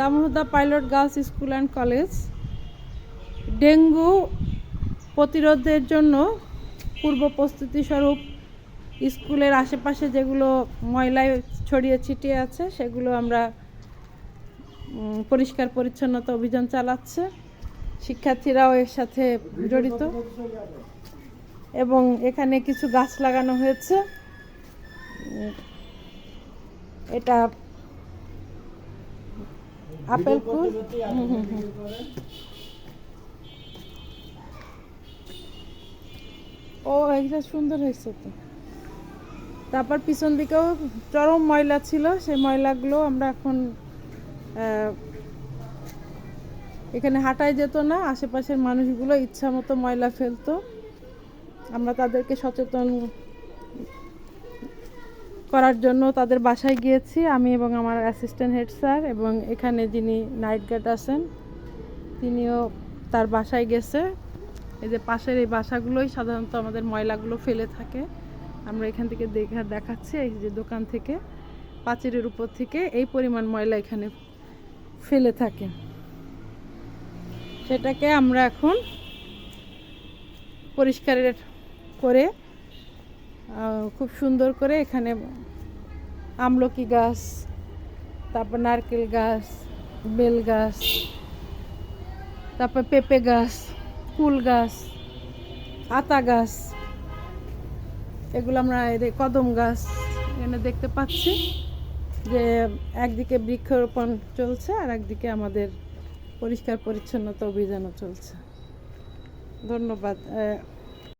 Damurhuda pilot girls school and college dengue প্রতিরোধের জন্য পূর্ব প্রস্তুতি স্বরূপ স্কুলের আশেপাশে যেগুলো ময়লায় ছড়িয়ে ছিটিয়ে আছে সেগুলো আমরা পরিষ্কার পরিচ্ছন্নতা অভিযান চালাচ্ছে। শিক্ষার্থীরাও এর সাথে জড়িত এবং এখানে কিছু গাছ লাগানো হয়েছে। এটা আপেল ফুল। ও এটা সুন্দর হয়েছে তো। তারপর পিছন দিকেও চরম ময়লা ছিল, সেই ময়লাগুলো আমরা এখন এখানে হাঁটাই যেত না, আশেপাশের মানুষগুলো ইচ্ছা মতো ময়লা ফেলতো। আমরা তাদেরকে সচেতন করার জন্য তাদের বাসায় গিয়েছি, আমি এবং আমার অ্যাসিস্ট্যান্ট হেড স্যার, এবং এখানে যিনি নাইট গার্ড আছেন তিনিও তার বাসায় গেছে। এই যে পাশের এই বাসাগুলোই সাধারণত আমাদের ময়লাগুলো ফেলে থাকে। আমরা এখান থেকে দেখাচ্ছি, এই যে দোকান থেকে পাঁচিলের উপর থেকে এই পরিমাণ ময়লা এখানে ফেলে থাকে। সেটাকে আমরা এখন পরিষ্কার করে খুব সুন্দর করে এখানে আমলকি গাছ, তারপর নারকেল গাছ, বেল গাছ, তারপর পেঁপে গাছ, কুল গাছ, আতা গাছ, এগুলো আমরা কদম গাছ এখানে দেখতে পাচ্ছি যে একদিকে বৃক্ষরোপণ চলছে আর একদিকে আমাদের পরিষ্কার পরিচ্ছন্নতা অভিযানও চলছে। ধন্যবাদ।